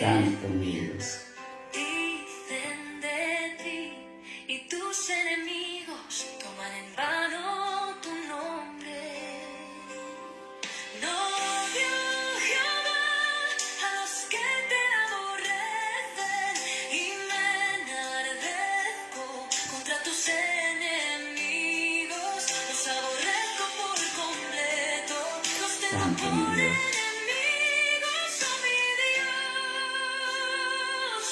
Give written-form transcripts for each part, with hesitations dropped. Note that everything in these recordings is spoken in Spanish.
Santo mi Dios. Dicen de ti y tus enemigos toman en vano tu nombre. No vio Jehová a los que te aborrecen y me enardezco contra tus enemigos. Los aborrezco por completo, los tengo Santo mi por Dios. enemigos, oh mi Dios.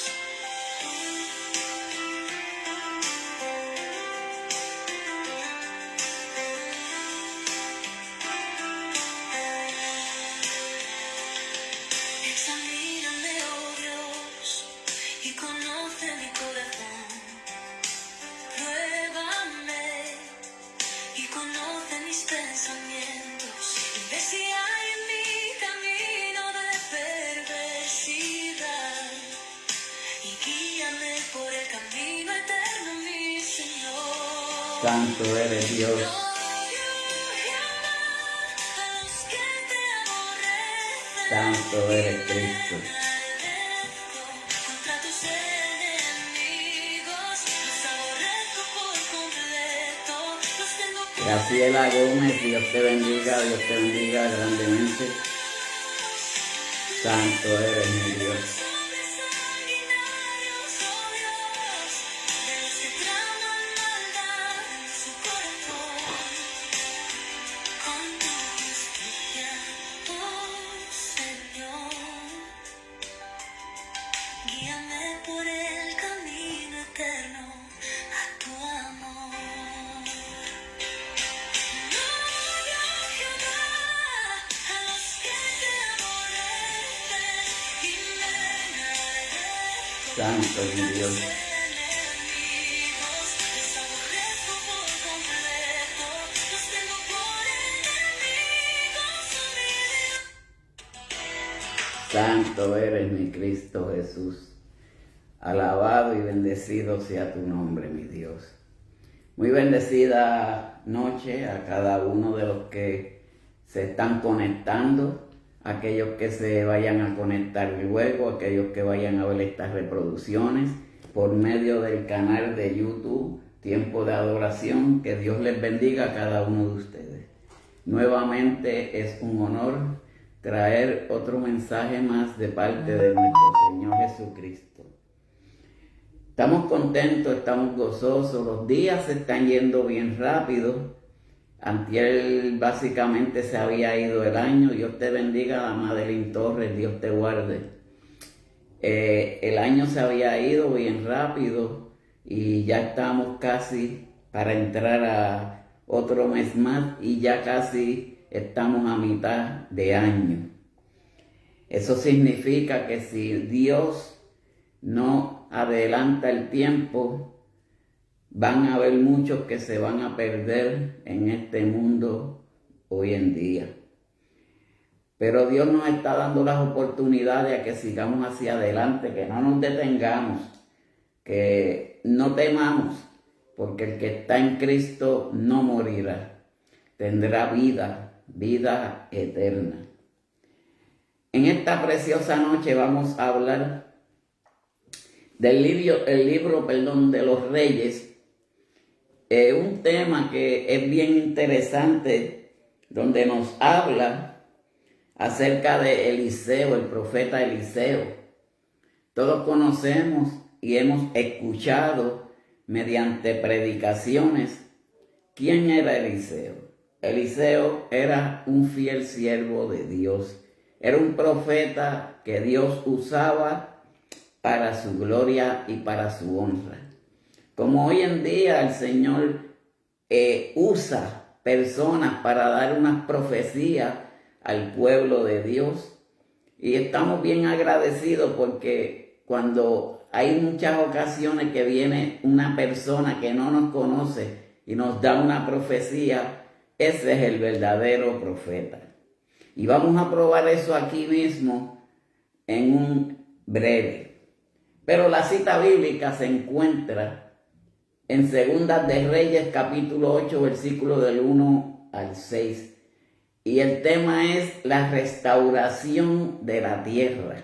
Examíname, oh Dios, y conoce mi corazón. Pruébame y conoce mis pensamientos. Y ve si hay en mí camino de perversidad. Y guíame por el camino eterno, mi Señor. Santo eres Dios. No odio Jehová a los que te aborrecen. Santo eres Cristo. Contra tus enemigos, los aborrezco por completo, los tengo por Graciela Gómez, Dios te bendiga grandemente. Santo eres mi Dios. hombres sanguinarios, oh Dios, de los que traman maldad en su corazón. Con tu justicia, oh Señor, guíame por el camino eterno a tu amor. No odio Jehová a los que te aborrecen y me enardezco Santo mi Dios. enemigos, los aborrezco por completo, los tengo por enemigos, oh mi Dios. Santo eres mi Cristo Jesús. Alabado y bendecido sea tu nombre, mi Dios. Muy bendecida noche a cada uno de los que se están conectando, aquellos que se vayan a conectar luego, aquellos que vayan a ver estas reproducciones por medio del canal de YouTube Tiempo de Adoración. Que Dios les bendiga a cada uno de ustedes. Nuevamente es un honor traer otro mensaje más de parte de nuestro Señor Jesucristo. Estamos contentos, estamos gozosos, los días se están yendo bien rápido. Antier básicamente se había ido el año. Dios te bendiga, la Madeline Torres, Dios te guarde. El año se había ido bien rápido y ya estamos casi para entrar a otro mes más y ya casi estamos a mitad de año. Eso significa que si Dios no adelanta el tiempo, van a haber muchos que se van a perder en este mundo hoy en día. Pero Dios nos está dando las oportunidades a que sigamos hacia adelante, que no nos detengamos, que no temamos, porque el que está en Cristo no morirá, tendrá vida, vida eterna. En esta preciosa noche vamos a hablar del libro de los Reyes, un tema que es bien interesante, donde nos habla acerca de Eliseo, el profeta Eliseo. Todos conocemos y hemos escuchado mediante predicaciones quién era Eliseo. Eliseo era un fiel siervo de Dios, era un profeta que Dios usaba para su gloria y para su honra. Como hoy en día el Señor usa personas para dar unas profecías al pueblo de Dios. Y estamos bien agradecidos porque cuando hay muchas ocasiones que viene una persona que no nos conoce y nos da una profecía, ese es el verdadero profeta. Y vamos a probar eso aquí mismo en un breve. Pero la cita bíblica se encuentra en Segundas de Reyes, capítulo 8, versículo del 1 al 6. Y el tema es la restauración de la tierra.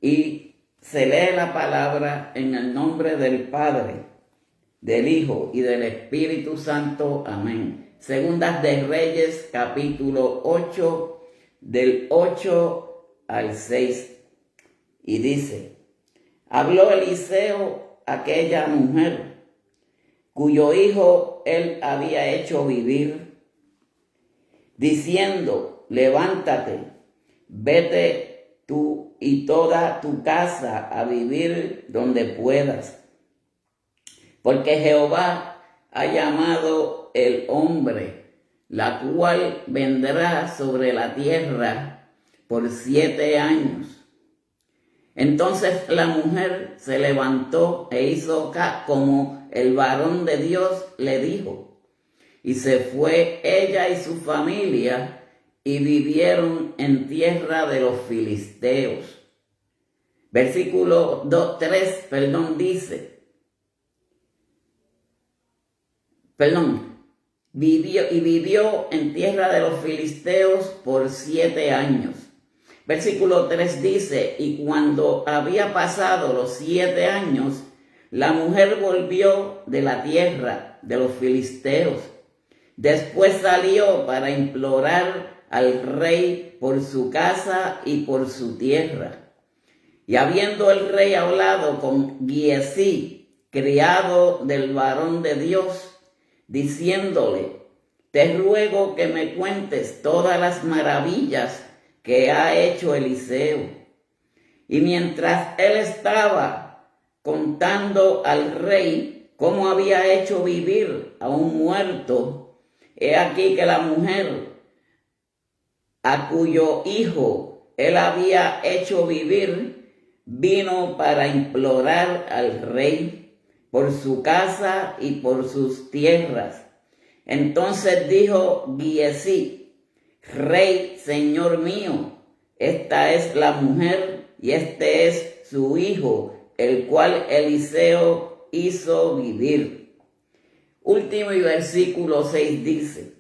Y se lee la palabra en el nombre del Padre, del Hijo y del Espíritu Santo. Amén. Segundas de Reyes, capítulo 8, del 8 al 6. Y dice: habló Eliseo a aquella mujer, cuyo hijo él había hecho vivir, diciendo: levántate, vete tú y toda tu casa a vivir donde puedas, porque Jehová ha llamado el hombre, la cual vendrá sobre la tierra por 7 años. Entonces la mujer se levantó e hizo como el varón de Dios le dijo, y se fue ella y su familia y vivieron en tierra de los filisteos. Versículo 3 dice, vivió en tierra de los filisteos por 7 años. Versículo 3 dice: y cuando había pasado los 7 años, la mujer volvió de la tierra de los filisteos. Después salió para implorar al rey por su casa y por su tierra. Y habiendo el rey hablado con Giezi, criado del varón de Dios, diciéndole: te ruego que me cuentes todas las maravillas que ha hecho Eliseo. Y mientras él estaba contando al rey cómo había hecho vivir a un muerto, he aquí que la mujer, a cuyo hijo él había hecho vivir, vino para implorar al rey por su casa y por sus tierras. Entonces dijo Giezi: Rey, señor mío, esta es la mujer y este es su hijo, el cual Eliseo hizo vivir. Último y versículo 6 dice: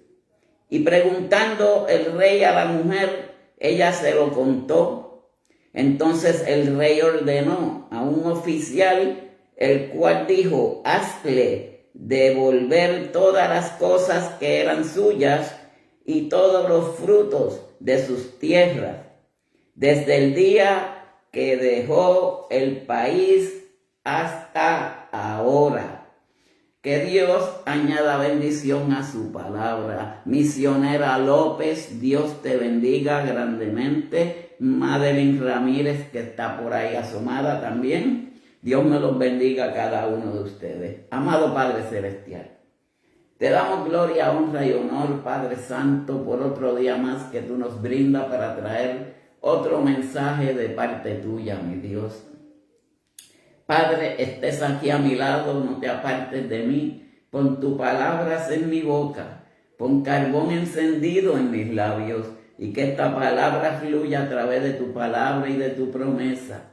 y preguntando el rey a la mujer, ella se lo contó. Entonces el rey ordenó a un oficial, el cual dijo: hazle devolver todas las cosas que eran suyas y todos los frutos de sus tierras, desde el día que dejó el país hasta ahora. Que Dios añada bendición a su palabra. Misionera López, Dios te bendiga grandemente. Madeline Ramírez, que está por ahí asomada también. Dios me los bendiga a cada uno de ustedes. Amado Padre Celestial, te damos gloria, honra y honor, Padre Santo, por otro día más que tú nos brindas para traer otro mensaje de parte tuya, mi Dios. Padre, estés aquí a mi lado, no te apartes de mí. Pon tus palabras en mi boca, pon carbón encendido en mis labios, y que esta palabra fluya a través de tu palabra y de tu promesa.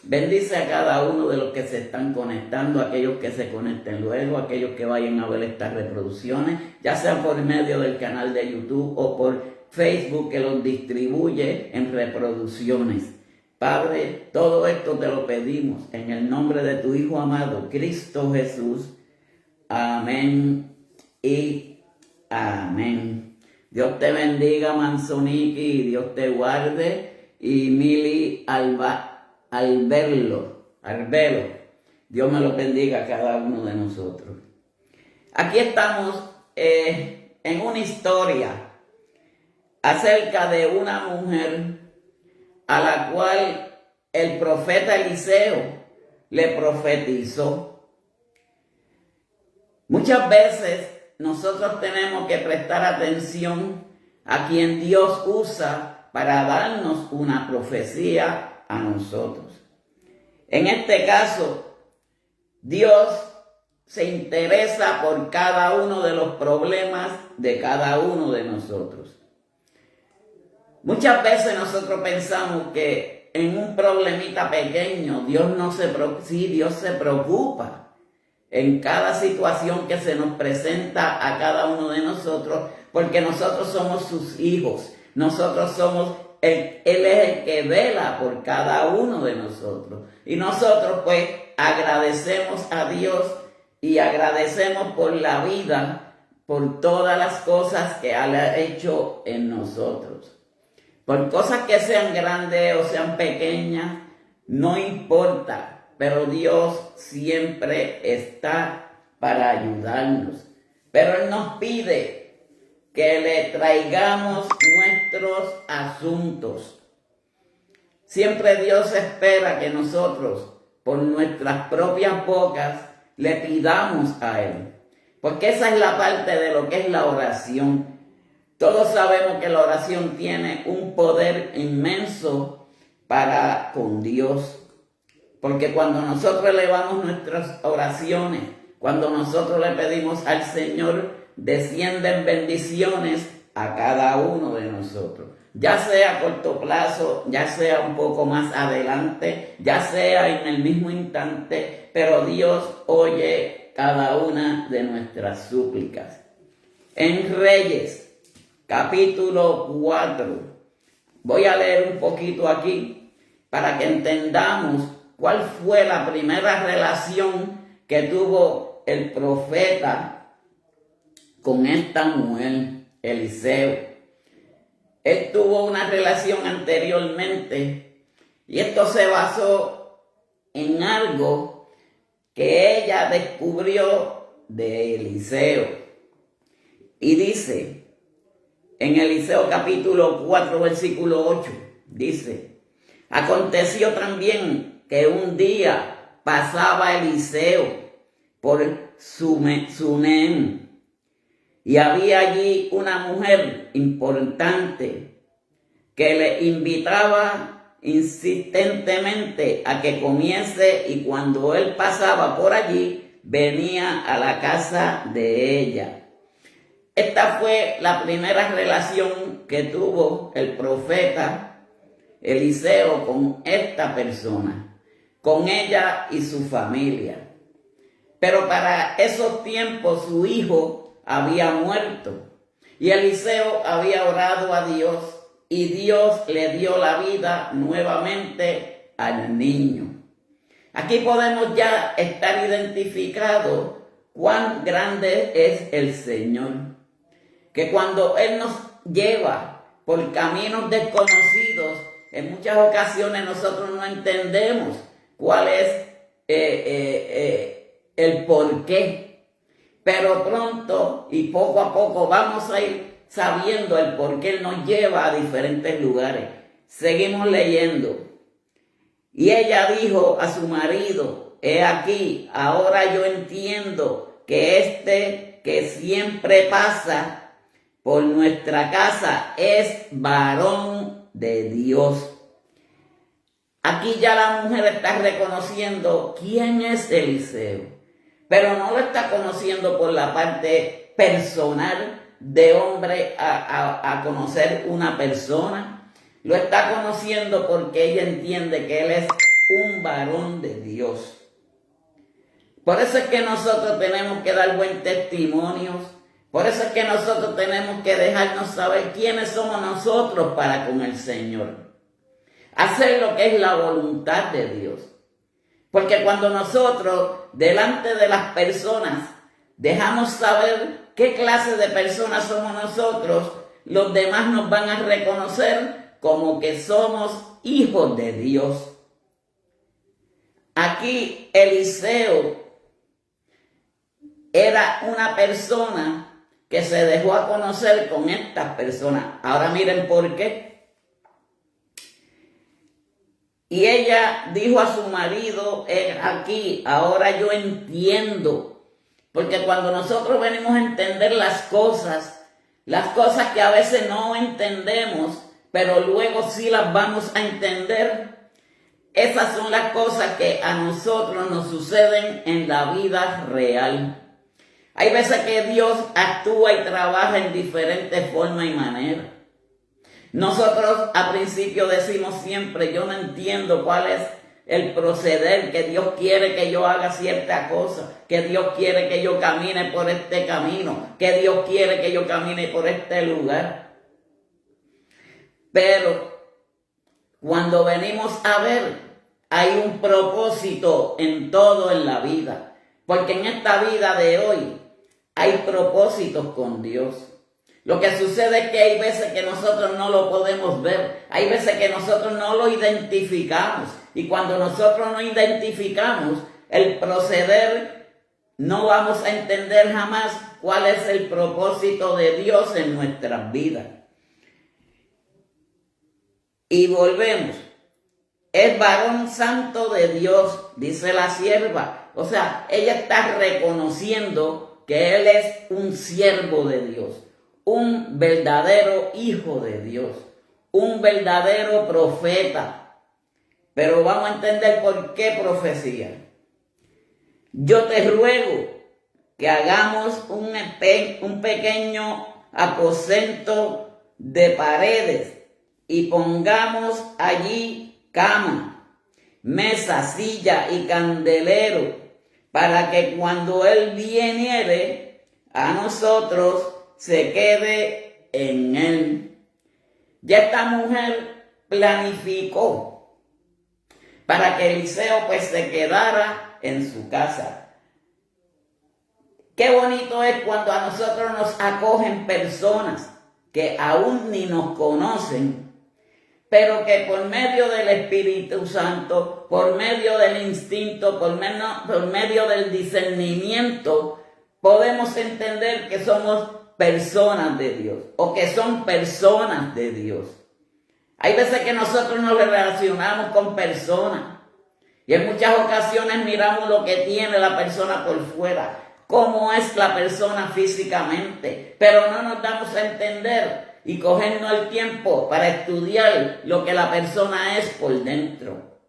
Bendice a cada uno de los que se están conectando, aquellos que se conecten luego, aquellos que vayan a ver estas reproducciones, ya sea por medio del canal de YouTube o por Facebook, que los distribuye en reproducciones. Padre, todo esto te lo pedimos en el nombre de tu Hijo amado, Cristo Jesús. Amén y amén. Dios te bendiga, Manzoniki, Dios te guarde, y Mili Albelo, Dios me lo bendiga a cada uno de nosotros. Aquí estamos en una historia acerca de una mujer a la cual el profeta Eliseo le profetizó. Muchas veces nosotros tenemos que prestar atención a quien Dios usa para darnos una profecía a nosotros. En este caso, Dios se interesa por cada uno de los problemas de cada uno de nosotros. Muchas veces nosotros pensamos que en un problemita pequeño Dios se preocupa en cada situación que se nos presenta a cada uno de nosotros, porque nosotros somos sus hijos, nosotros somos Él es el que vela por cada uno de nosotros. Y nosotros pues agradecemos a Dios y agradecemos por la vida, por todas las cosas que Él ha hecho en nosotros. Por cosas que sean grandes o sean pequeñas, no importa, pero Dios siempre está para ayudarnos. Pero Él nos pide que le traigamos nuestros asuntos. Siempre Dios espera que nosotros, por nuestras propias bocas, le pidamos a Él. Porque esa es la parte de lo que es la oración. Todos sabemos que la oración tiene un poder inmenso para con Dios. Porque cuando nosotros elevamos nuestras oraciones, cuando nosotros le pedimos al Señor, descienden bendiciones a cada uno de nosotros. Ya sea a corto plazo, ya sea un poco más adelante, ya sea en el mismo instante, pero Dios oye cada una de nuestras súplicas. En Reyes, capítulo 4, voy a leer un poquito aquí para que entendamos cuál fue la primera relación que tuvo el profeta con esta mujer, Eliseo. Él tuvo una relación anteriormente y esto se basó en algo que ella descubrió de Eliseo. Y dice, en Eliseo capítulo 4, versículo 8, dice, aconteció también que un día pasaba Eliseo por Sunem, y había allí una mujer importante que le invitaba insistentemente a que comiese, y cuando él pasaba por allí, venía a la casa de ella. Esta fue la primera relación que tuvo el profeta Eliseo con esta persona, con ella y su familia. Pero para esos tiempos su hijo había muerto y Eliseo había orado a Dios y Dios le dio la vida nuevamente al niño. Aquí podemos ya estar identificados cuán grande es el Señor, que cuando Él nos lleva por caminos desconocidos, en muchas ocasiones nosotros no entendemos cuál es el porqué. Pero pronto y poco a poco vamos a ir sabiendo el por qué Él nos lleva a diferentes lugares. Seguimos leyendo. Y ella dijo a su marido, he aquí, ahora yo entiendo que este que siempre pasa por nuestra casa es varón de Dios. Aquí ya la mujer está reconociendo quién es Eliseo. Pero no lo está conociendo por la parte personal de hombre a conocer una persona. Lo está conociendo porque ella entiende que él es un varón de Dios. Por eso es que nosotros tenemos que dar buen testimonio. Por eso es que nosotros tenemos que dejarnos saber quiénes somos nosotros para con el Señor. Hacer lo que es la voluntad de Dios. Porque cuando nosotros, delante de las personas, dejamos saber qué clase de personas somos nosotros, los demás nos van a reconocer como que somos hijos de Dios. Aquí Eliseo era una persona que se dejó a conocer con estas personas. Ahora miren por qué. Y ella dijo a su marido, aquí, ahora yo entiendo. Porque cuando nosotros venimos a entender las cosas que a veces no entendemos, pero luego sí las vamos a entender, esas son las cosas que a nosotros nos suceden en la vida real. Hay veces que Dios actúa y trabaja en diferentes formas y maneras. Nosotros al principio decimos siempre, yo no entiendo cuál es el proceder, que Dios quiere que yo haga cierta cosa, que Dios quiere que yo camine por este camino, que Dios quiere que yo camine por este lugar. Pero cuando venimos a ver, hay un propósito en todo en la vida. Porque en esta vida de hoy hay propósitos con Dios. Lo que sucede es que hay veces que nosotros no lo podemos ver. Hay veces que nosotros no lo identificamos. Y cuando nosotros no identificamos el proceder, no vamos a entender jamás cuál es el propósito de Dios en nuestras vidas. Y volvemos. Es varón santo de Dios, dice la sierva. O sea, ella está reconociendo que él es un siervo de Dios, un verdadero hijo de Dios, un verdadero profeta. Pero vamos a entender por qué profecía. Yo te ruego que hagamos un pequeño aposento de paredes y pongamos allí cama, mesa, silla y candelero, para que cuando Él viniere a nosotros se quede en Él. Ya esta mujer planificó para que Eliseo pues se quedara en su casa. Qué bonito es cuando a nosotros nos acogen personas que aún ni nos conocen, pero que por medio del Espíritu Santo, por medio del instinto, por medio del discernimiento, podemos entender que somos personas de Dios o que son personas de Dios. Hay veces que nosotros nos relacionamos con personas y en muchas ocasiones miramos lo que tiene la persona por fuera, cómo es la persona físicamente, pero no nos damos a entender y cogernos el tiempo para estudiar lo que la persona es por dentro.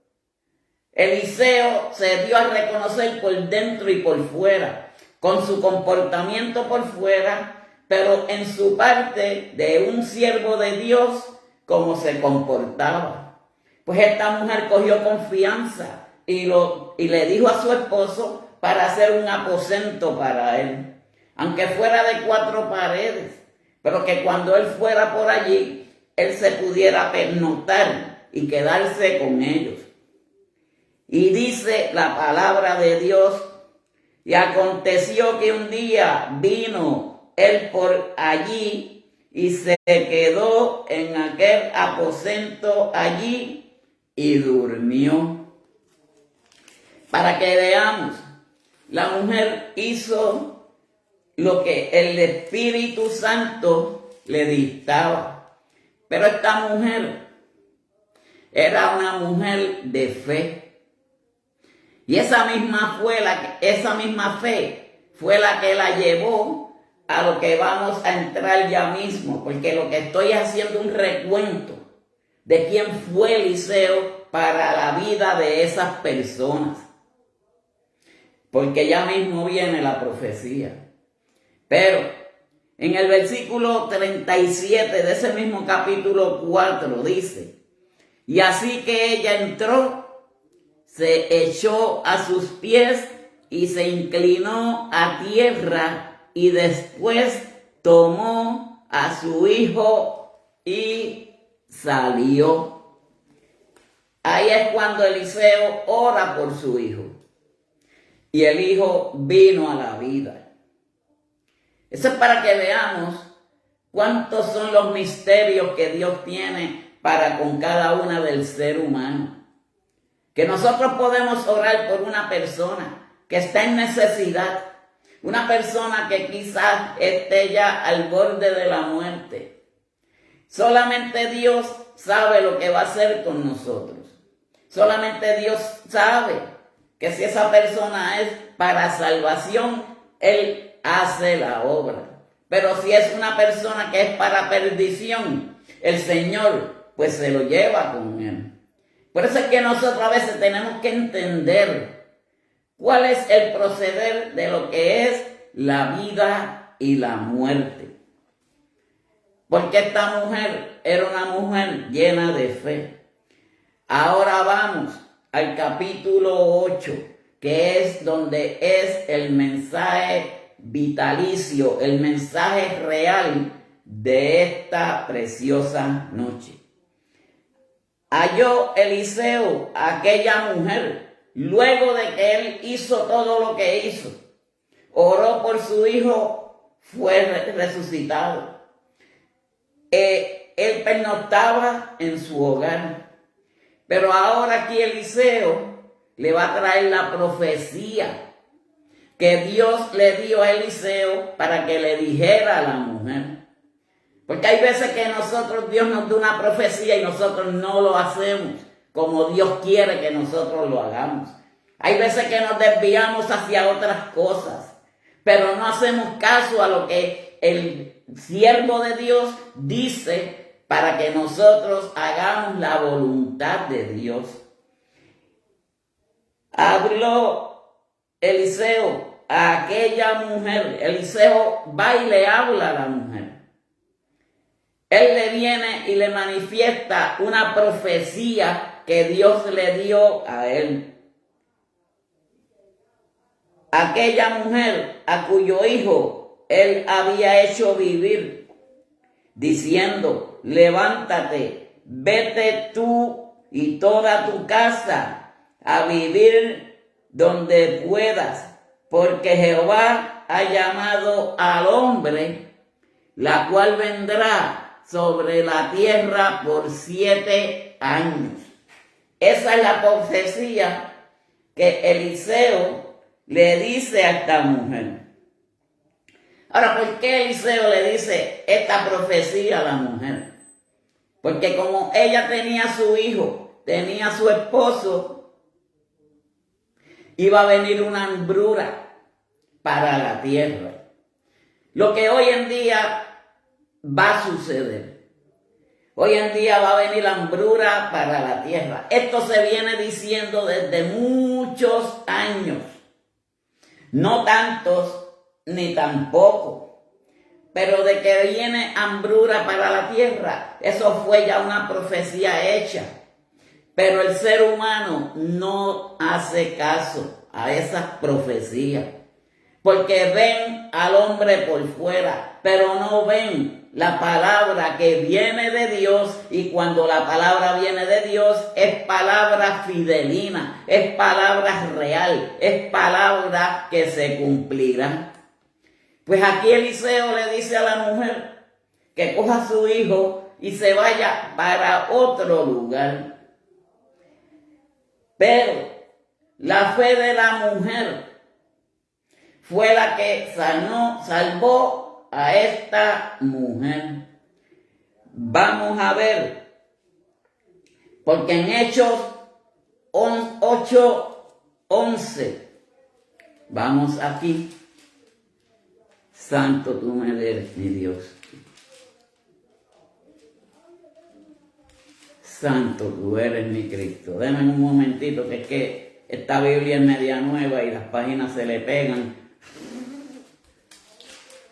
Eliseo se dio a reconocer por dentro y por fuera, con su comportamiento por fuera, pero en su parte de un siervo de Dios, cómo se comportaba. Pues esta mujer cogió confianza y le dijo a su esposo para hacer un aposento para él, aunque fuera de 4 paredes, pero que cuando él fuera por allí, él se pudiera pernoctar y quedarse con ellos. Y dice la palabra de Dios, y aconteció que un día vino él por allí y se quedó en aquel aposento allí y durmió. Para que veamos, la mujer hizo lo que el Espíritu Santo le dictaba. Pero esta mujer era una mujer de fe. Y esa misma fe fue la que la llevó a lo que vamos a entrar ya mismo. Porque lo que estoy haciendo es un recuento de quién fue Eliseo para la vida de esas personas. Porque ya mismo viene la profecía. Pero en el versículo 37 de ese mismo capítulo 4 dice: y así que ella entró, se echó a sus pies y se inclinó a tierra y después tomó a su hijo y salió. Ahí es cuando Eliseo ora por su hijo y el hijo vino a la vida. Eso es para que veamos cuántos son los misterios que Dios tiene para con cada una del ser humano. Que nosotros podemos orar por una persona que está en necesidad, una persona que quizás esté ya al borde de la muerte. Solamente Dios sabe lo que va a hacer con nosotros. Solamente Dios sabe que si esa persona es para salvación, Él hace la obra. Pero si es una persona que es para perdición, el Señor pues se lo lleva con Él. Por eso es que nosotros a veces tenemos que entender cuál es el proceder de lo que es la vida y la muerte. Porque esta mujer era una mujer llena de fe. Ahora vamos al capítulo 8, que es donde es el mensaje vitalicio, el mensaje real de esta preciosa noche. halló Eliseo a aquella mujer, luego de que él hizo todo lo que hizo. Oró por su hijo, fue resucitado. Él pernoctaba en su hogar. Pero ahora aquí Eliseo le va a traer la profecía que Dios le dio a Eliseo para que le dijera a la mujer. Porque hay veces que Dios nos da una profecía y nosotros no lo hacemos como Dios quiere que nosotros lo hagamos. Hay veces que nos desviamos hacia otras cosas, pero no hacemos caso a lo que el siervo de Dios dice para que nosotros hagamos la voluntad de Dios. Habló Eliseo a aquella mujer. Eliseo va y le habla a la mujer. Él le viene y le manifiesta una profecía que Dios le dio a él. Aquella mujer a cuyo hijo él había hecho vivir, diciendo: levántate, vete tú y toda tu casa a vivir donde puedas, porque Jehová ha llamado al hombre, la cual vendrá sobre la tierra por 7 años. Esa es la profecía que Eliseo le dice a esta mujer. Ahora, ¿por qué Eliseo le dice esta profecía a la mujer? Porque como ella tenía su hijo, tenía su esposo, iba a venir una hambruna para la tierra. Lo que hoy en día va a suceder. Hoy en día va a venir la hambruna para la tierra. Esto se viene diciendo desde muchos años. No tantos ni tampoco. Pero de que viene hambruna para la tierra, eso fue ya una profecía hecha. Pero el ser humano no hace caso a esas profecías. Porque ven al hombre por fuera, pero no ven la palabra que viene de Dios. Y cuando la palabra viene de Dios, es palabra fidelina, es palabra real, es palabra que se cumplirá. Pues aquí Eliseo le dice a la mujer que coja a su hijo y se vaya para otro lugar. Pero la fe de la mujer fue la que salvó a esta mujer. Vamos a ver, porque en Hechos 8:11, vamos aquí. Santo tú me eres, mi Dios. Santo tú eres mi Cristo. Denme un momentito, que es que esta Biblia es media nueva y las páginas se le pegan.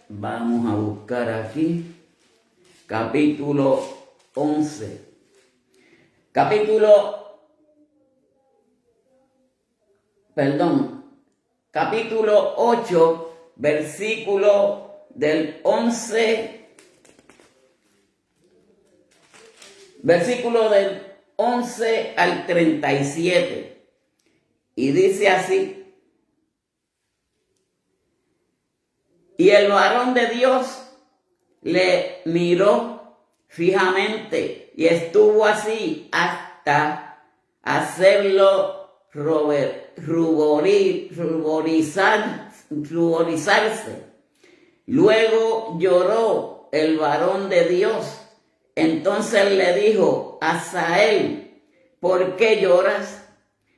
Vamos a buscar aquí capítulo 11. Capítulo 8, versículo del 11. Versículo del 11 al 37. Y dice así: y el varón de Dios le miró fijamente y estuvo así hasta hacerlo ruborizarse. Luego lloró el varón de Dios. Entonces le dijo: Asael, ¿por qué lloras,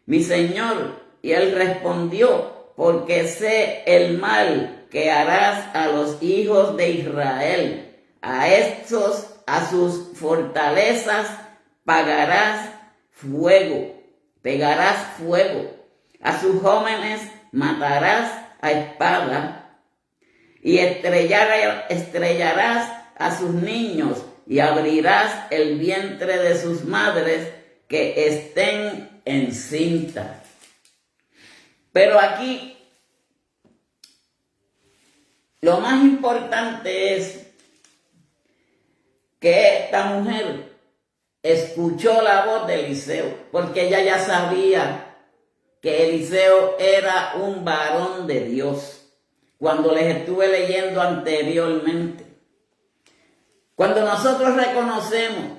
mi señor? Y él respondió: porque sé el mal que harás a los hijos de Israel. A estos, a sus fortalezas, pegarás fuego. A sus jóvenes matarás a espada. Y estrellarás a sus niños y abrirás el vientre de sus madres que estén encintas. Pero aquí lo más importante es que esta mujer escuchó la voz de Eliseo, porque ella ya sabía que Eliseo era un varón de Dios, cuando les estuve leyendo anteriormente. Cuando nosotros reconocemos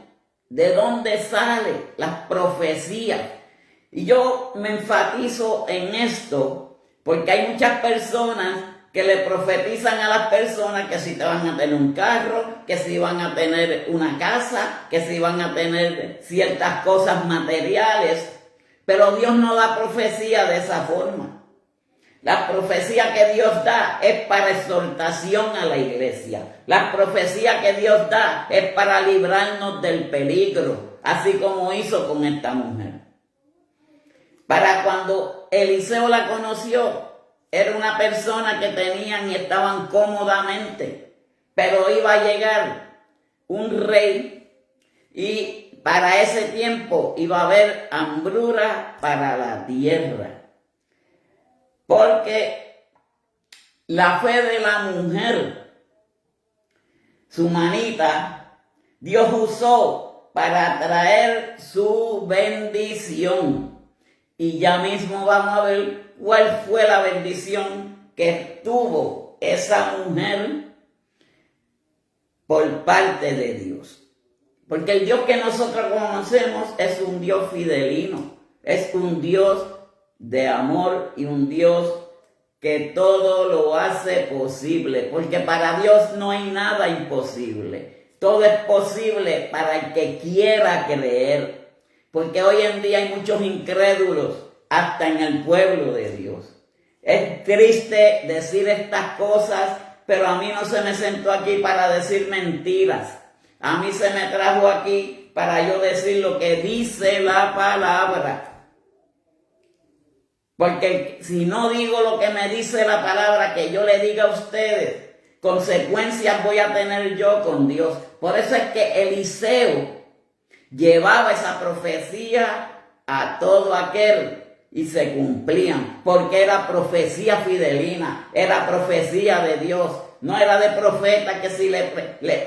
de dónde salen las profecías, y yo me enfatizo en esto, porque hay muchas personas que le profetizan a las personas que si te van a tener un carro, que si van a tener una casa, que si van a tener ciertas cosas materiales, pero Dios no da profecía de esa forma. La profecía que Dios da es para exhortación a la iglesia. La profecía que Dios da es para librarnos del peligro, así como hizo con esta mujer. Para cuando Eliseo la conoció, era una persona que tenían y estaban cómodamente, pero iba a llegar un rey y para ese tiempo iba a haber hambruna para la tierra. Porque la fe de la mujer, su manita, Dios usó para traer su bendición. Y ya mismo vamos a ver cuál fue la bendición que tuvo esa mujer por parte de Dios. Porque el Dios que nosotros conocemos es un Dios fidelino, es un Dios de amor y un Dios que todo lo hace posible, porque para Dios no hay nada imposible. Todo es posible para el que quiera creer, porque hoy en día hay muchos incrédulos hasta en el pueblo de Dios. Es triste decir estas cosas, pero a mí no se me sentó aquí para decir mentiras. A mí se me trajo aquí para yo decir lo que dice la palabra. Porque si no digo lo que me dice la palabra, que yo le diga a ustedes, consecuencias voy a tener yo con Dios. Por eso es que Eliseo llevaba esa profecía a todo aquel y se cumplían, porque era profecía fidelina, era profecía de Dios. No era de profeta que si le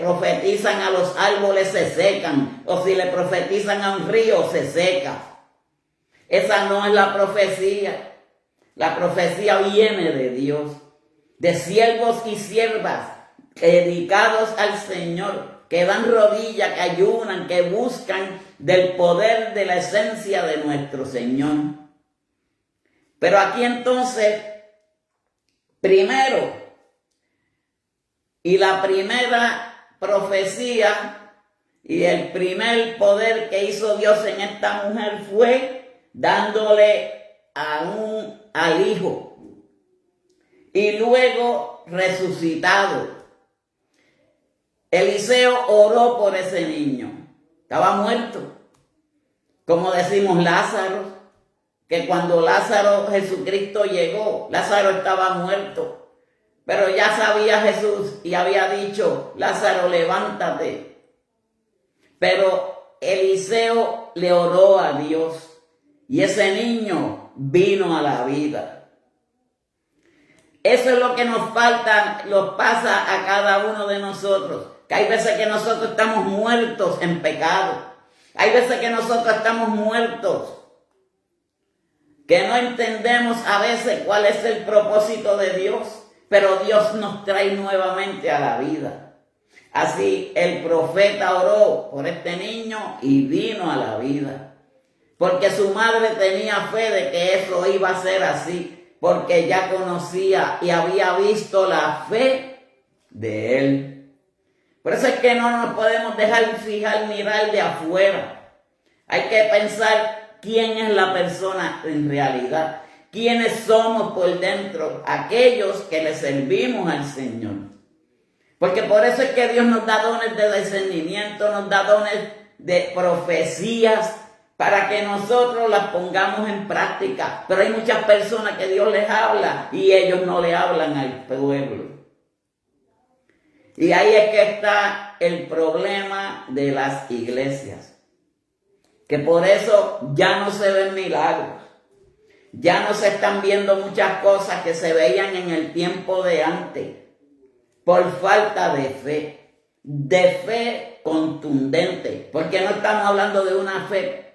profetizan a los árboles se secan, o si le profetizan a un río se seca. Esa no es la profecía. La profecía viene de Dios, de siervos y siervas dedicados al Señor, que dan rodillas, que ayunan, que buscan del poder de la esencia de nuestro Señor. Pero aquí entonces, primero, y la primera profecía y el primer poder que hizo Dios en esta mujer fue dándole al hijo y luego resucitado. Eliseo oró por ese niño, estaba muerto, como decimos Lázaro, que cuando Jesucristo llegó, Lázaro estaba muerto, pero ya sabía Jesús y había dicho, Lázaro, levántate. Pero Eliseo le oró a Dios y ese niño vino a la vida. Eso es lo que nos pasa a cada uno de nosotros, que hay veces que nosotros estamos muertos en pecado, hay veces que nosotros estamos muertos, que no entendemos a veces cuál es el propósito de Dios, pero Dios nos trae nuevamente a la vida. Así el profeta oró por este niño y vino a la vida, porque su madre tenía fe de que eso iba a ser así, porque ya conocía y había visto la fe de él. Por eso es que no nos podemos dejar mirar de afuera. Hay que pensar quién es la persona en realidad, quiénes somos por dentro, aquellos que le servimos al Señor. Porque por eso es que Dios nos da dones de discernimiento, nos da dones de profecías, para que nosotros las pongamos en práctica. Pero hay muchas personas que Dios les habla y ellos no le hablan al pueblo. Y ahí es que está el problema de las iglesias. Que por eso ya no se ven milagros. Ya no se están viendo muchas cosas que se veían en el tiempo de antes. Por falta de fe. de fe contundente, porque no estamos hablando de una fe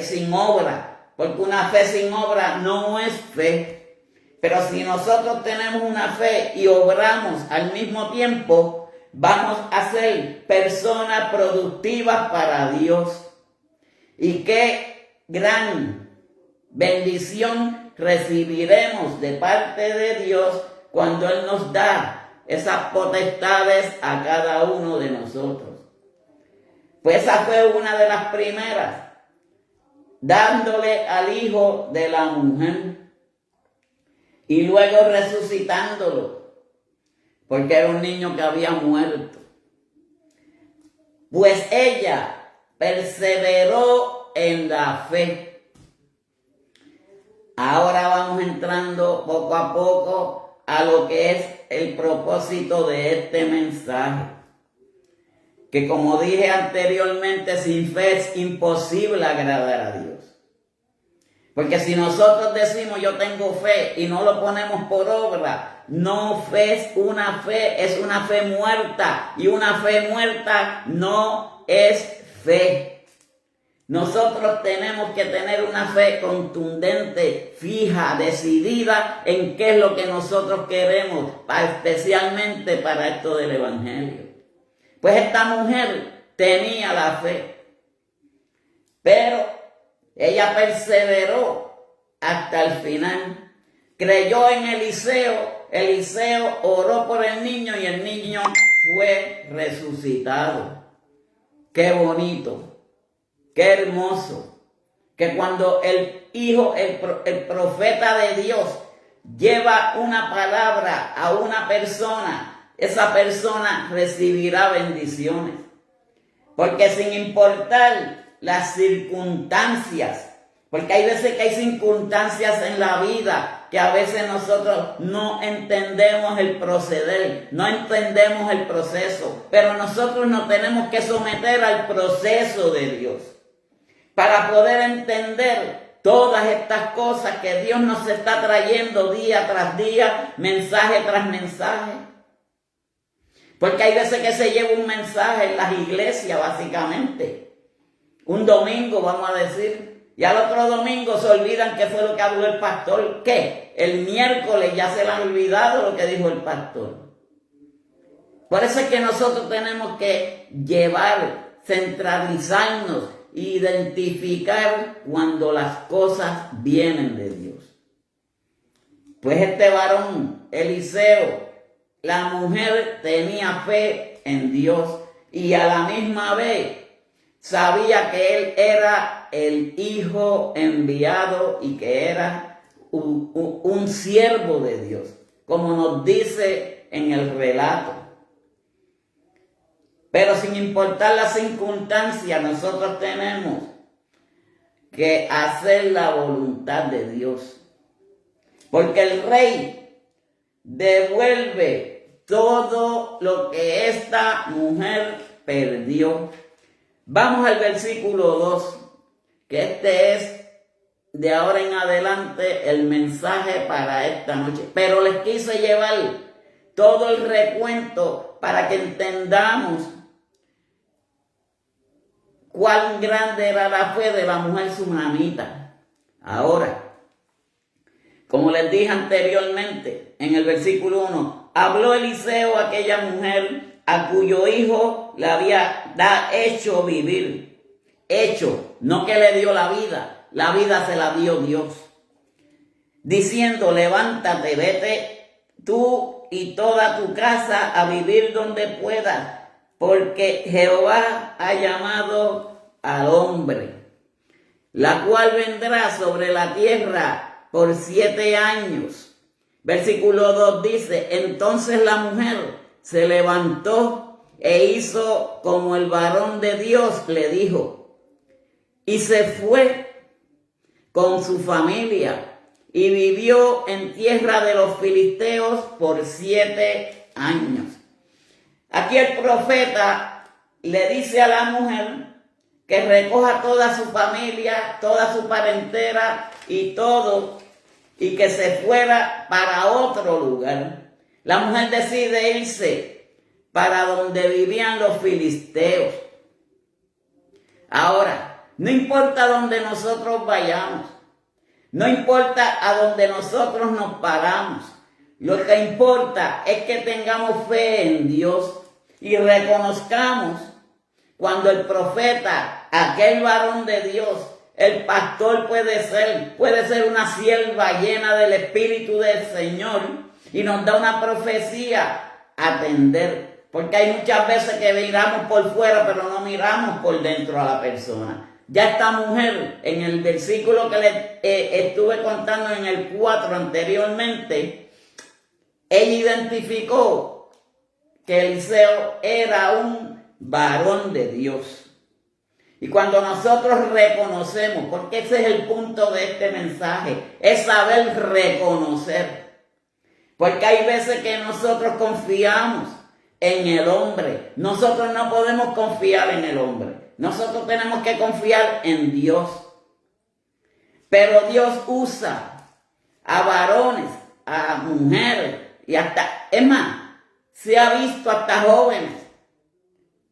sin obra, porque una fe sin obra no es fe. Pero si nosotros tenemos una fe y obramos al mismo tiempo, vamos a ser personas productivas para Dios. Y qué gran bendición recibiremos de parte de Dios cuando Él nos da esas potestades a cada uno de nosotros. Pues esa fue una de las primeras, dándole al hijo de la mujer y luego resucitándolo, porque era un niño que había muerto. Pues ella perseveró en la fe. Ahora vamos entrando poco a poco a lo que es el propósito de este mensaje. Que como dije anteriormente, sin fe es imposible agradar a Dios. Porque si nosotros decimos yo tengo fe y no lo ponemos por obra, no es una fe muerta. Y una fe muerta no es fe. Nosotros tenemos que tener una fe contundente, fija, decidida en qué es lo que nosotros queremos, especialmente para esto del Evangelio. Pues esta mujer tenía la fe, pero ella perseveró hasta el final. Creyó en Eliseo, Eliseo oró por el niño y el niño fue resucitado. Qué bonito, qué hermoso, que cuando el profeta de Dios lleva una palabra a una persona, esa persona recibirá bendiciones. Porque sin importar las circunstancias, porque hay veces que hay circunstancias en la vida que a veces nosotros no entendemos el proceder, no entendemos el proceso, pero nosotros nos tenemos que someter al proceso de Dios para poder entender todas estas cosas que Dios nos está trayendo día tras día, mensaje tras mensaje. Porque hay veces que se lleva un mensaje en las iglesias, básicamente. Un domingo, vamos a decir, y al otro domingo se olvidan qué fue lo que habló el pastor. ¿Qué? El miércoles ya se le han olvidado lo que dijo el pastor. Por eso es que nosotros tenemos que centralizarnos, identificar cuando las cosas vienen de Dios. Pues este varón, Eliseo, la mujer tenía fe en Dios y a la misma vez sabía que él era el hijo enviado y que era un siervo de Dios, como nos dice en el relato. Pero sin importar las circunstancias, nosotros tenemos que hacer la voluntad de Dios. Porque el rey devuelve todo lo que esta mujer perdió. Vamos al versículo 2, que este es de ahora en adelante el mensaje para esta noche. Pero les quise llevar todo el recuento para que entendamos cuán grande era la fe de la mujer sunamita. Ahora, como les dije anteriormente, en el versículo 1, habló Eliseo a aquella mujer a cuyo hijo le había hecho vivir. Hecho, no que le dio la vida se la dio Dios. Diciendo, levántate, vete tú y toda tu casa a vivir donde puedas, porque Jehová ha llamado al hombre, la cual vendrá sobre la tierra por 7 años. Versículo 2 dice, entonces la mujer se levantó e hizo como el varón de Dios le dijo, y se fue con su familia y vivió en tierra de los filisteos por 7 años. Aquí el profeta le dice a la mujer que recoja toda su familia, toda su parentela y todo, y que se fuera para otro lugar. La mujer decide irse para donde vivían los filisteos. Ahora, no importa dónde nosotros vayamos, no importa a dónde nosotros nos paramos, lo que importa es que tengamos fe en Dios y reconozcamos cuando el profeta, aquel varón de Dios, el pastor puede ser una sierva llena del Espíritu del Señor y nos da una profecía a atender. Porque hay muchas veces que miramos por fuera, pero no miramos por dentro a la persona. Ya esta mujer, en el versículo que le estuve contando en el 4 anteriormente, ella identificó que Eliseo era un varón de Dios. Y cuando nosotros reconocemos, porque ese es el punto de este mensaje, es saber reconocer. Porque hay veces que nosotros confiamos en el hombre. Nosotros no podemos confiar en el hombre. Nosotros tenemos que confiar en Dios. Pero Dios usa a varones, a mujeres y hasta, es más, se ha visto hasta jóvenes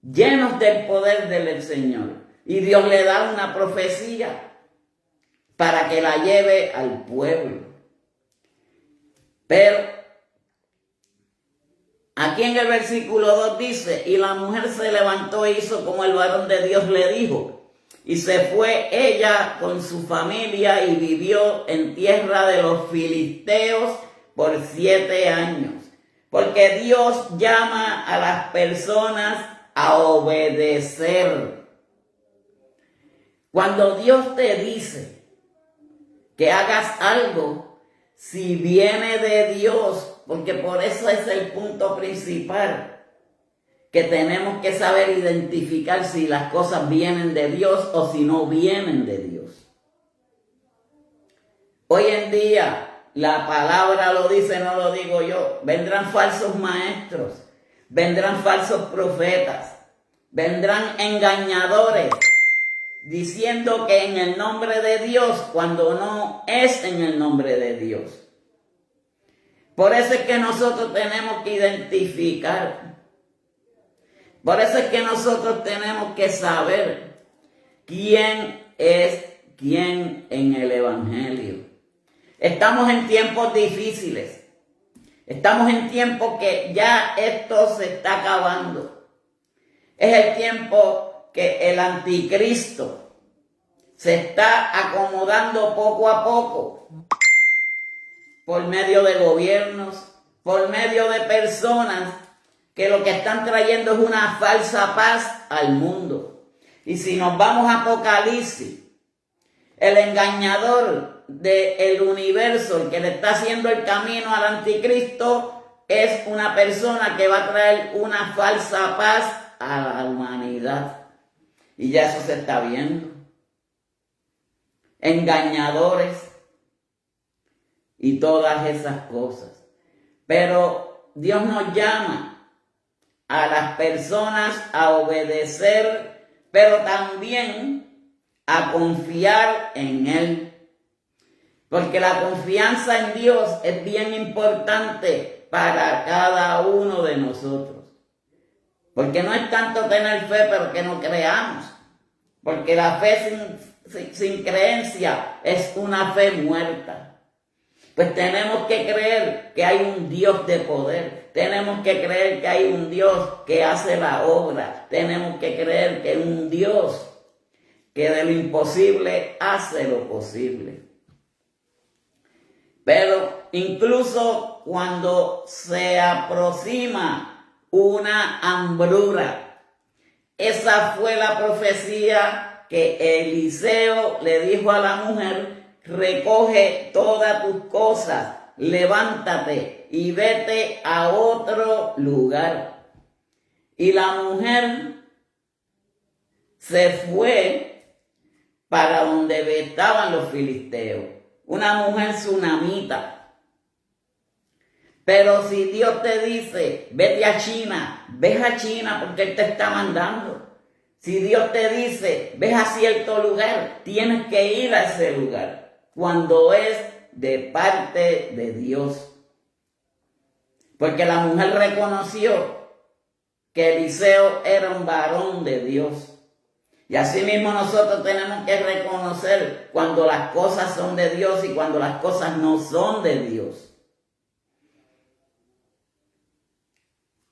llenos del poder del Señor. Y Dios le da una profecía para que la lleve al pueblo. Pero aquí en el versículo 2 dice, y la mujer se levantó e hizo como el varón de Dios le dijo. Y se fue ella con su familia y vivió en tierra de los filisteos por 7 años. Porque Dios llama a las personas a obedecer. Cuando Dios te dice que hagas algo, si viene de Dios, porque por eso es el punto principal, que tenemos que saber identificar si las cosas vienen de Dios o si no vienen de Dios. Hoy en día, la palabra lo dice, no lo digo yo, vendrán falsos maestros, vendrán falsos profetas, vendrán engañadores, diciendo que en el nombre de Dios, cuando no es en el nombre de Dios. Por eso es que nosotros tenemos que identificar. Por eso es que nosotros tenemos que saber quién es quién en el Evangelio. Estamos en tiempos difíciles. Estamos en tiempos que ya esto se está acabando. Es el tiempo que el anticristo se está acomodando poco a poco por medio de gobiernos, por medio de personas que lo que están trayendo es una falsa paz al mundo. Y si nos vamos a Apocalipsis, el engañador del universo, el que le está haciendo el camino al anticristo, es una persona que va a traer una falsa paz a la humanidad. Y ya eso se está viendo. Engañadores y todas esas cosas. Pero Dios nos llama a las personas a obedecer, pero también a confiar en Él. Porque la confianza en Dios es bien importante para cada uno de nosotros. Porque no es tanto tener fe, pero que no creamos. Porque la fe sin creencia es una fe muerta. Pues tenemos que creer que hay un Dios de poder. Tenemos que creer que hay un Dios que hace la obra. Tenemos que creer que hay un Dios que de lo imposible hace lo posible. Pero incluso cuando se aproxima una hambruna, esa fue la profecía que Eliseo le dijo a la mujer: recoge todas tus cosas, levántate y vete a otro lugar. Y la mujer se fue para donde estaban los filisteos, una mujer tsunamita. Pero si Dios te dice, vete a China, ves a China porque Él te está mandando. Si Dios te dice, ves a cierto lugar, tienes que ir a ese lugar, cuando es de parte de Dios. Porque la mujer reconoció que Eliseo era un varón de Dios. Y así mismo nosotros tenemos que reconocer cuando las cosas son de Dios y cuando las cosas no son de Dios.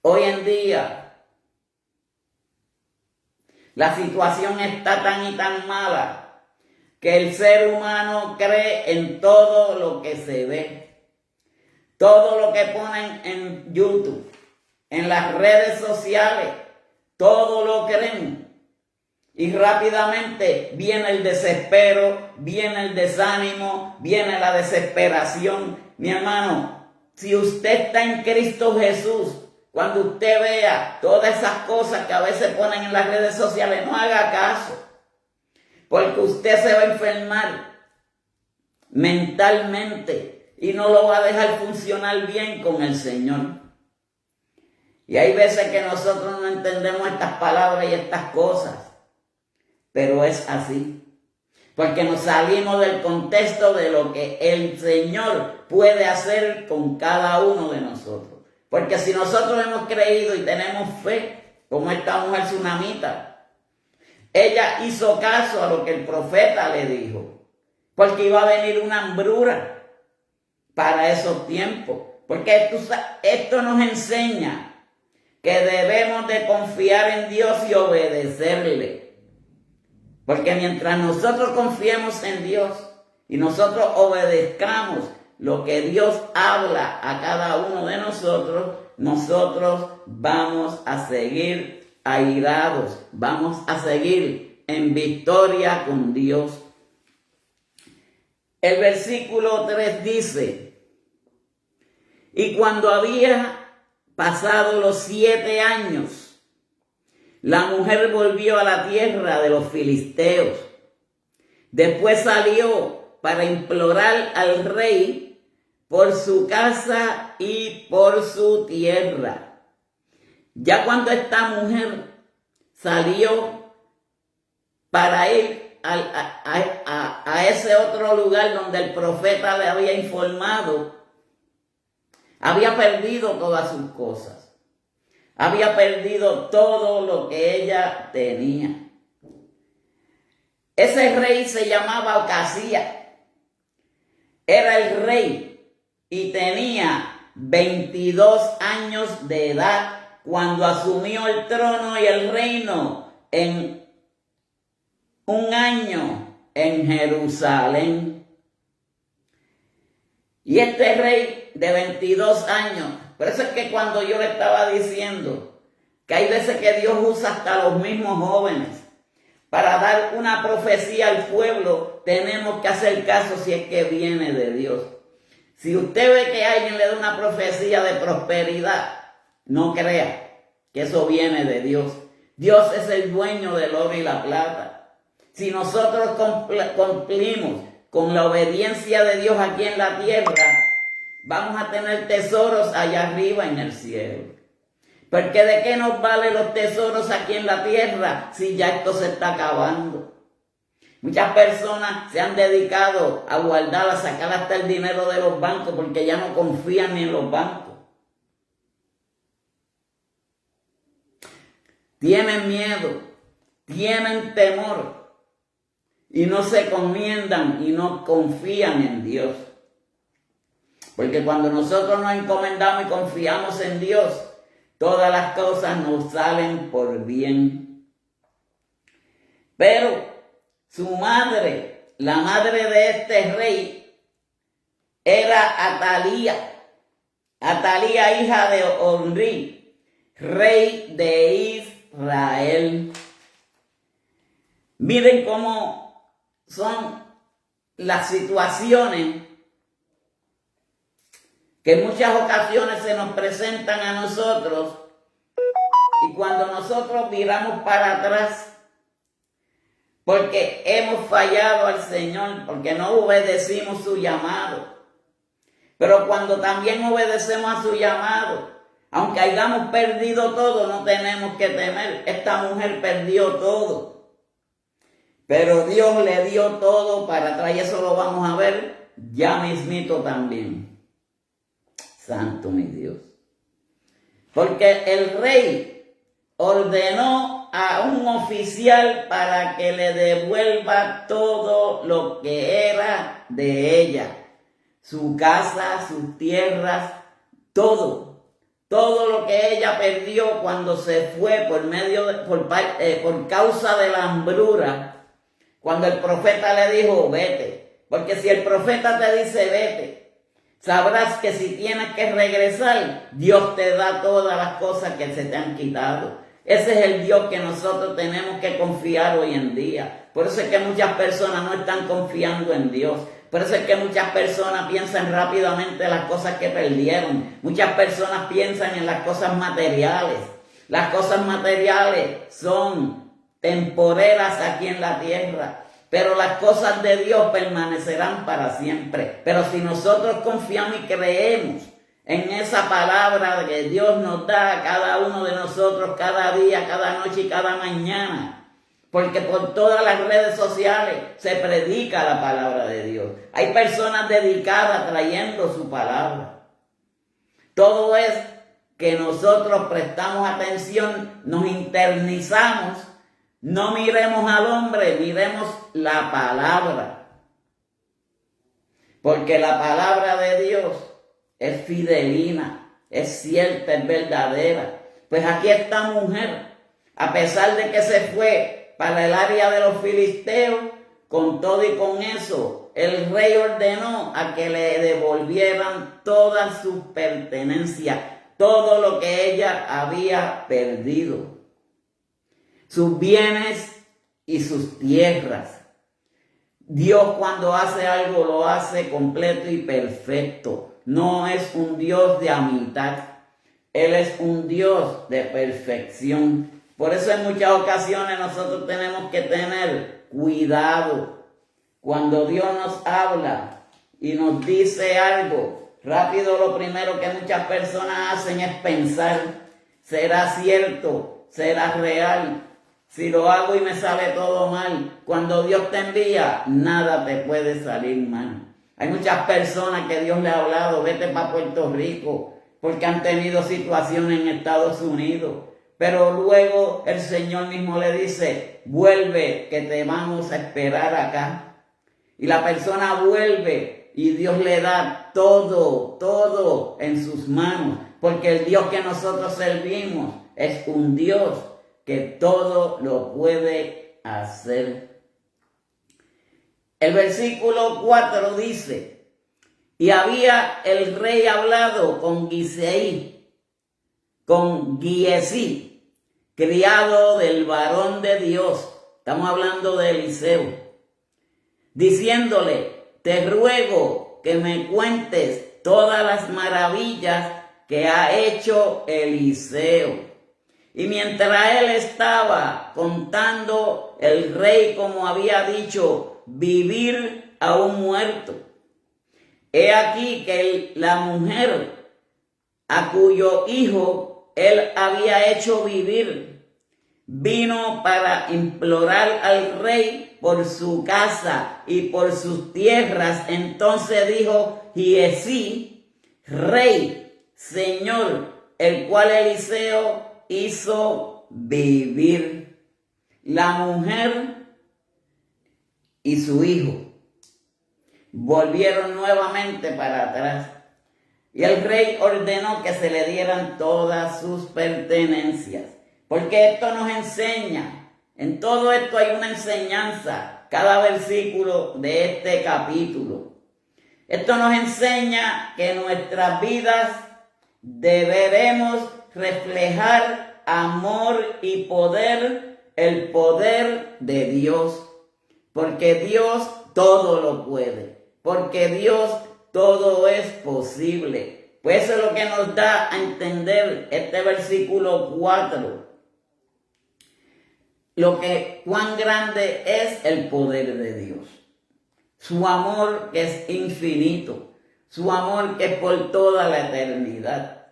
Hoy en día, la situación está tan y tan mala que el ser humano cree en todo lo que se ve, todo lo que ponen en YouTube, en las redes sociales, todo lo creen. Y rápidamente viene el desespero, viene el desánimo, viene la desesperación. Mi hermano, si usted está en Cristo Jesús, cuando usted vea todas esas cosas que a veces ponen en las redes sociales, no haga caso, porque usted se va a enfermar mentalmente y no lo va a dejar funcionar bien con el Señor. Y hay veces que nosotros no entendemos estas palabras y estas cosas, pero es así, porque nos salimos del contexto de lo que el Señor puede hacer con cada uno de nosotros. Porque si nosotros hemos creído y tenemos fe, como esta mujer tsunamita, ella hizo caso a lo que el profeta le dijo, porque iba a venir una hambruna para esos tiempos. Porque esto nos enseña que debemos de confiar en Dios y obedecerle. Porque mientras nosotros confiemos en Dios y nosotros obedezcamos lo que Dios habla a cada uno de nosotros, nosotros vamos a seguir airados, vamos a seguir en victoria con Dios. El versículo 3 dice, y cuando había pasado los 7 años, la mujer volvió a la tierra de los filisteos. Después salió para implorar al rey por su casa y por su tierra. Ya cuando esta mujer salió para ir a ese otro lugar donde el profeta le había informado, había perdido todas sus cosas. Había perdido todo lo que ella tenía. Ese rey se llamaba Ocasías. Era el rey y tenía 22 años de edad cuando asumió el trono y el reino en un año en Jerusalén. Y este rey de 22 años, por eso es que cuando yo le estaba diciendo que hay veces que Dios usa hasta los mismos jóvenes para dar una profecía al pueblo, tenemos que hacer caso si es que viene de Dios. Si usted ve que alguien le da una profecía de prosperidad, no crea que eso viene de Dios. Dios es el dueño del oro y la plata. Si nosotros cumplimos con la obediencia de Dios aquí en la tierra, vamos a tener tesoros allá arriba en el cielo. Porque ¿de qué nos valen los tesoros aquí en la tierra si ya esto se está acabando? Muchas personas se han dedicado a guardar, a sacar hasta el dinero de los bancos porque ya no confían ni en los bancos. Tienen miedo, tienen temor y no se encomiendan y no confían en Dios. Porque cuando nosotros nos encomendamos y confiamos en Dios, todas las cosas nos salen por bien. Pero su madre, la madre de este rey, era Atalía, hija de Omri, rey de Israel. Miren cómo son las situaciones que en muchas ocasiones se nos presentan a nosotros y cuando nosotros miramos para atrás, porque hemos fallado al Señor, porque no obedecimos su llamado. Pero cuando también obedecemos a su llamado, aunque hayamos perdido todo, no tenemos que temer. Esta mujer perdió todo, pero Dios le dio todo para atrás y eso lo vamos a ver ya mismito también. Santo mi Dios. Porque el rey ordenó a un oficial para que le devuelva todo lo que era de ella, su casa, sus tierras, todo lo que ella perdió cuando se fue por causa de la hambrura. Cuando el profeta le dijo, vete, porque si el profeta te dice vete, sabrás que si tienes que regresar, Dios te da todas las cosas que se te han quitado. Ese es el Dios que nosotros tenemos que confiar hoy en día. Por eso es que muchas personas no están confiando en Dios. Por eso es que muchas personas piensan rápidamente en las cosas que perdieron. Muchas personas piensan en las cosas materiales. Las cosas materiales son temporeras aquí en la tierra, pero las cosas de Dios permanecerán para siempre. Pero si nosotros confiamos y creemos en esa palabra que Dios nos da a cada uno de nosotros, cada día, cada noche y cada mañana, porque por todas las redes sociales se predica la palabra de Dios. Hay personas dedicadas trayendo su palabra. Todo es que nosotros prestamos atención, nos internizamos, no miremos al hombre, miremos la palabra. Porque la palabra de Dios es fidelina, es cierta, es verdadera. Pues aquí esta mujer, a pesar de que se fue para el área de los filisteos, con todo y con eso, el rey ordenó a que le devolvieran todas sus pertenencias, todo lo que ella había perdido, sus bienes y sus tierras. Dios cuando hace algo lo hace completo y perfecto. No es un Dios de a mitad. Él es un Dios de perfección. Por eso en muchas ocasiones nosotros tenemos que tener cuidado. Cuando Dios nos habla y nos dice algo, rápido lo primero que muchas personas hacen es pensar, ¿será cierto? ¿Será real? Si lo hago y me sale todo mal, cuando Dios te envía, nada te puede salir mal. Hay muchas personas que Dios le ha hablado, vete para Puerto Rico, porque han tenido situaciones en Estados Unidos. Pero luego el Señor mismo le dice, vuelve que te vamos a esperar acá. Y la persona vuelve y Dios le da todo en sus manos. Porque el Dios que nosotros servimos es un Dios que todo lo puede hacer. El versículo 4 dice, y había el rey hablado con Giezi, criado del varón de Dios, estamos hablando de Eliseo, diciéndole, te ruego que me cuentes todas las maravillas que ha hecho Eliseo. Y mientras él estaba contando, el rey, como había dicho, vivir a un muerto. He aquí que la mujer a cuyo hijo él había hecho vivir, vino para implorar al rey por su casa y por sus tierras. Entonces dijo Giezi, rey, señor, el cual Eliseo hizo vivir. La mujer y su hijo volvieron nuevamente para atrás. Y el rey ordenó que se le dieran todas sus pertenencias. Porque esto nos enseña, en todo esto hay una enseñanza, cada versículo de este capítulo. Esto nos enseña que en nuestras vidas deberemos reflejar amor y poder, el poder de Dios. Porque Dios todo lo puede. Porque Dios todo es posible. Pues eso es lo que nos da a entender este versículo 4. Cuán grande es el poder de Dios. Su amor que es infinito. Su amor que es por toda la eternidad.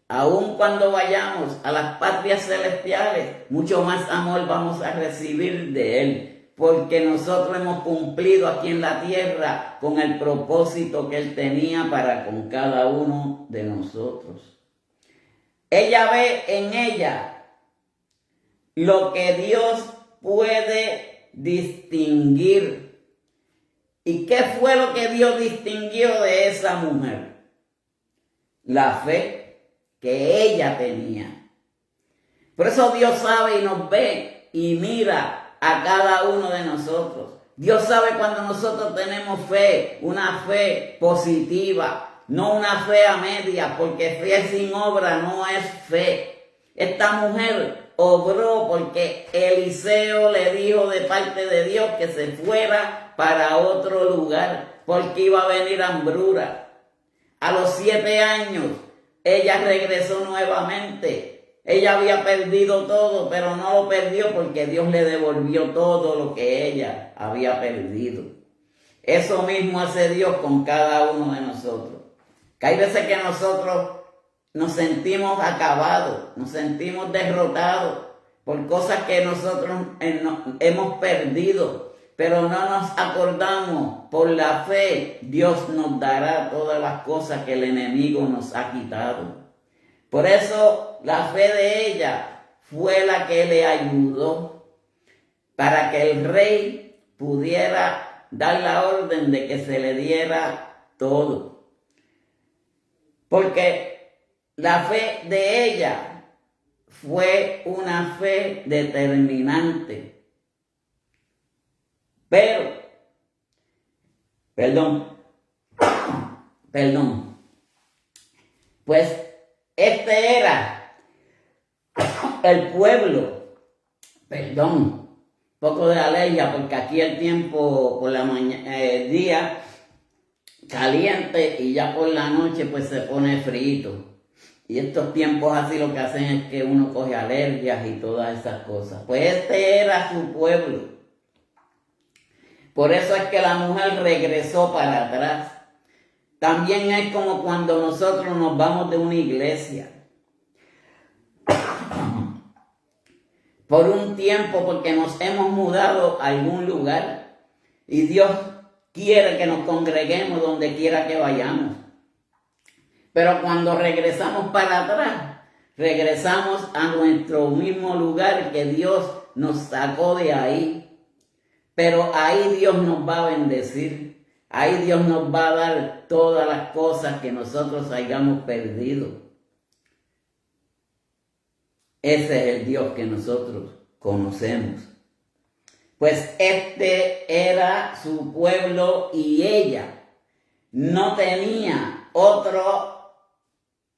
Aun cuando vayamos a las patrias celestiales, mucho más amor vamos a recibir de Él. Porque nosotros hemos cumplido aquí en la tierra con el propósito que Él tenía para con cada uno de nosotros. Ella ve en ella lo que Dios puede distinguir. ¿Y qué fue lo que Dios distinguió de esa mujer? La fe que ella tenía. Por eso Dios sabe y nos ve y mira a cada uno de nosotros. Dios sabe cuando nosotros tenemos fe, una fe positiva, no una fe a media, porque fe sin obra no es fe. Esta mujer obró porque Eliseo le dijo de parte de Dios que se fuera para otro lugar, porque iba a venir hambruna. A los 7 años, ella regresó nuevamente. Ella había perdido todo, pero no lo perdió porque Dios le devolvió todo lo que ella había perdido. Eso mismo hace Dios con cada uno de nosotros. Que hay veces que nosotros nos sentimos acabados, nos sentimos derrotados por cosas que nosotros hemos perdido, pero no nos acordamos. Por la fe, Dios nos dará todas las cosas que el enemigo nos ha quitado. Por eso la fe de ella fue la que le ayudó para que el rey pudiera dar la orden de que se le diera todo. Porque la fe de ella fue una fe determinante. Pero, pues este era el pueblo, poco de alergia, porque aquí el tiempo por la mañana, día caliente y ya por la noche pues se pone frío. Y estos tiempos así lo que hacen es que uno coge alergias y todas esas cosas. Pues este era su pueblo. Por eso es que la mujer regresó para atrás. También es como cuando nosotros nos vamos de una iglesia. Por un tiempo, porque nos hemos mudado a algún lugar. Y Dios quiere que nos congreguemos donde quiera que vayamos. Pero cuando regresamos para atrás, regresamos a nuestro mismo lugar que Dios nos sacó de ahí. Pero ahí Dios nos va a bendecir. Ahí Dios nos va a dar todas las cosas que nosotros hayamos perdido. Ese es el Dios que nosotros conocemos. Pues este era su pueblo y ella no tenía otro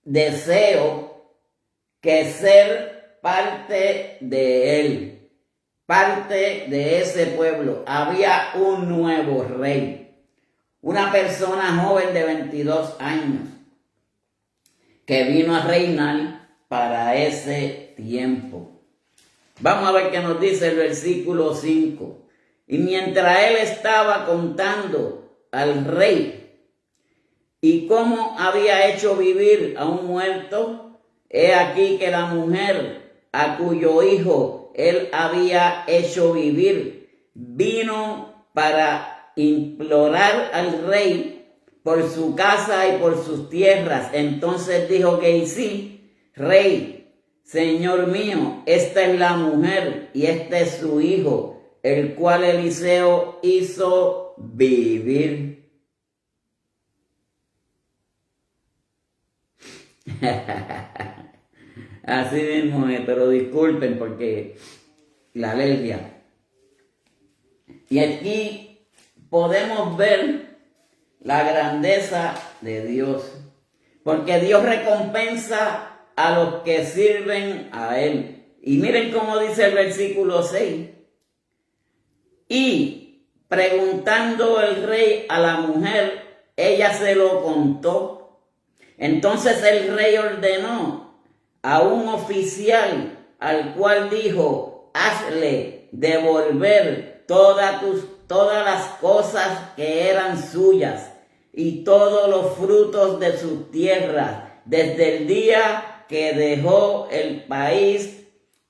deseo que ser parte de él, parte de ese pueblo. Había un nuevo rey. Una persona joven de 22 años que vino a reinar para ese tiempo. Vamos a ver qué nos dice el versículo 5. Y mientras él estaba contando al rey y cómo había hecho vivir a un muerto, he aquí que la mujer a cuyo hijo él había hecho vivir vino para implorar al rey por su casa y por sus tierras. Entonces dijo Gehazi: rey, señor mío, esta es la mujer y este es su hijo, el cual Eliseo hizo vivir. Así mismo es, pero disculpen porque la alergia. Y aquí podemos ver la grandeza de Dios, porque Dios recompensa a los que sirven a Él. Y miren cómo dice el versículo 6. Y preguntando el rey a la mujer, ella se lo contó. Entonces el rey ordenó a un oficial, al cual dijo: hazle devolver todas las cosas que eran suyas y todos los frutos de sus tierras, desde el día que dejó el país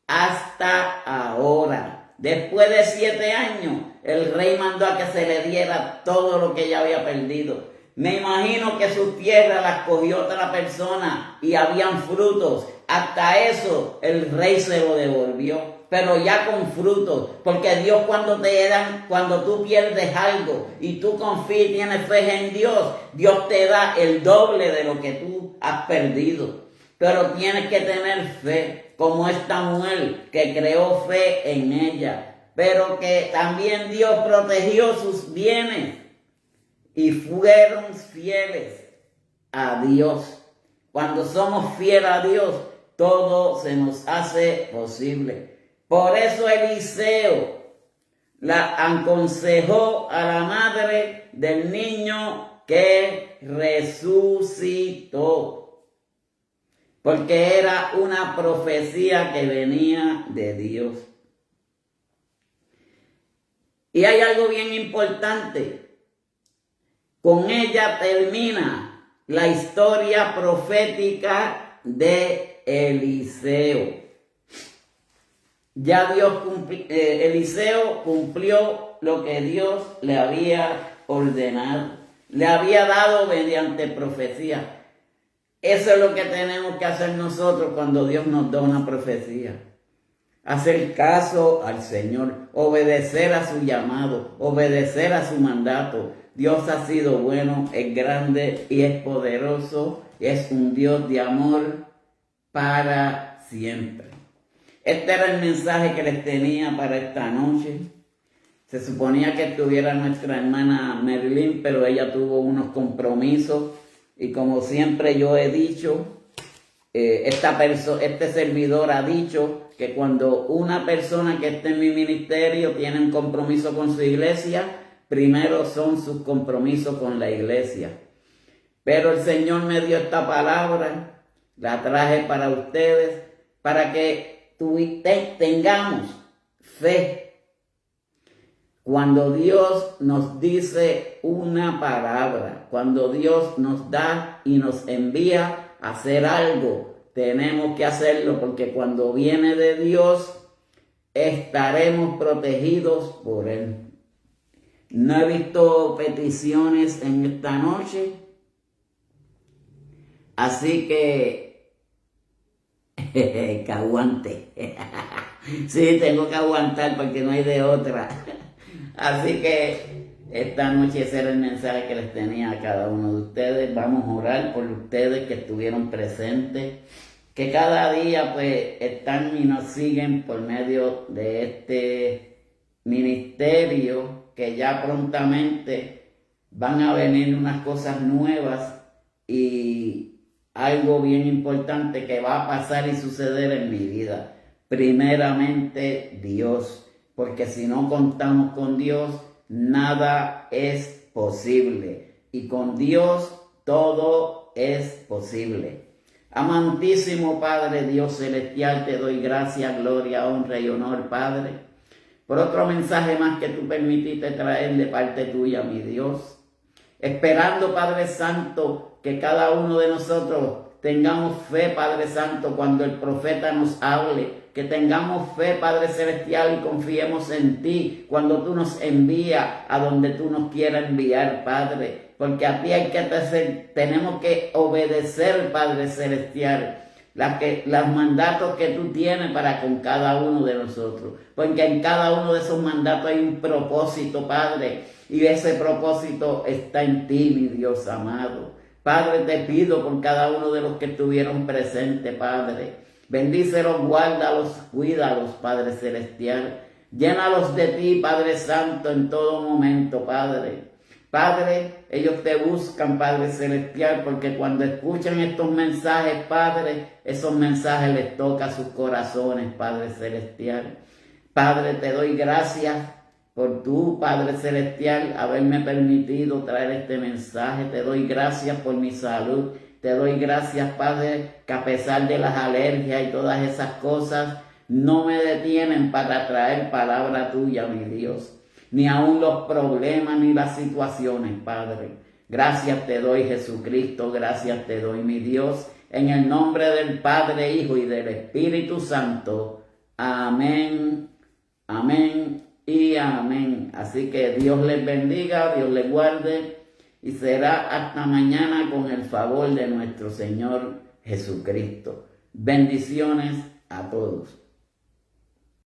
hasta ahora. Después de 7 años, el rey mandó a que se le diera todo lo que ella había perdido. Me imagino que su tierra las cogió otra persona y habían frutos. Hasta eso el rey se lo devolvió. pero ya con frutos, porque Dios cuando tú pierdes algo y tú confías y tienes fe en Dios, Dios te da el doble de lo que tú has perdido. Pero tienes que tener fe, como esta mujer que creó fe en ella, pero que también Dios protegió sus bienes y fueron fieles a Dios. Cuando somos fieles a Dios, todo se nos hace posible. Por eso Eliseo la aconsejó a la madre del niño que resucitó, porque era una profecía que venía de Dios. Y hay algo bien importante. Con ella termina la historia profética de Eliseo. Ya Eliseo cumplió lo que Dios le había ordenado, le había dado mediante profecía. Eso es lo que tenemos que hacer nosotros cuando Dios nos da una profecía. Hacer caso al Señor, obedecer a su llamado, obedecer a su mandato. Dios ha sido bueno, es grande y es poderoso, y es un Dios de amor para siempre. Este era el mensaje que les tenía para esta noche. Se suponía que estuviera nuestra hermana Merlin, pero ella tuvo unos compromisos. Y como siempre yo he dicho, este servidor ha dicho que cuando una persona que esté en mi ministerio tiene un compromiso con su iglesia, primero son sus compromisos con la iglesia. Pero el Señor me dio esta palabra, la traje para ustedes, para que tengamos fe. Cuando Dios nos dice una palabra, cuando Dios nos da y nos envía a hacer algo, tenemos que hacerlo, porque cuando viene de Dios estaremos protegidos por Él. No he visto peticiones en esta noche, así que que aguante. Sí, tengo que aguantar porque no hay de otra. Así que esta noche ese era el mensaje que les tenía a cada uno de ustedes. Vamos a orar por ustedes que estuvieron presentes, que cada día pues están y nos siguen por medio de este ministerio, que ya prontamente van a venir unas cosas nuevas y algo bien importante que va a pasar y suceder en mi vida. Primeramente Dios, porque si no contamos con Dios, nada es posible. Y con Dios todo es posible. Amantísimo Padre Dios celestial, te doy gracias, gloria, honra y honor, Padre, por otro mensaje más que tú permitiste traer de parte tuya, mi Dios. Esperando, Padre Santo, que cada uno de nosotros tengamos fe, Padre Santo, cuando el profeta nos hable. Que tengamos fe, Padre Celestial, y confiemos en ti cuando tú nos envías a donde tú nos quieras enviar, Padre. Porque a ti tenemos que obedecer, Padre Celestial, los mandatos que tú tienes para con cada uno de nosotros. Porque en cada uno de esos mandatos hay un propósito, Padre. Y ese propósito está en ti, mi Dios amado. Padre, te pido por cada uno de los que estuvieron presentes, Padre. Bendícelos, guárdalos, cuídalos, Padre Celestial. Llénalos de ti, Padre Santo, en todo momento, Padre. Padre, ellos te buscan, Padre Celestial, porque cuando escuchan estos mensajes, Padre, esos mensajes les tocan sus corazones, Padre Celestial. Padre, te doy gracias por tú, Padre Celestial, haberme permitido traer este mensaje. Te doy gracias por mi salud. Te doy gracias, Padre, que a pesar de las alergias y todas esas cosas, no me detienen para traer palabra tuya, mi Dios. Ni aun los problemas ni las situaciones, Padre. Gracias te doy, Jesucristo, gracias te doy, mi Dios. En el nombre del Padre, Hijo y del Espíritu Santo. Amén, amén y amén. Así que Dios les bendiga, Dios les guarde. Y será hasta mañana con el favor de nuestro Señor Jesucristo. Bendiciones a todos.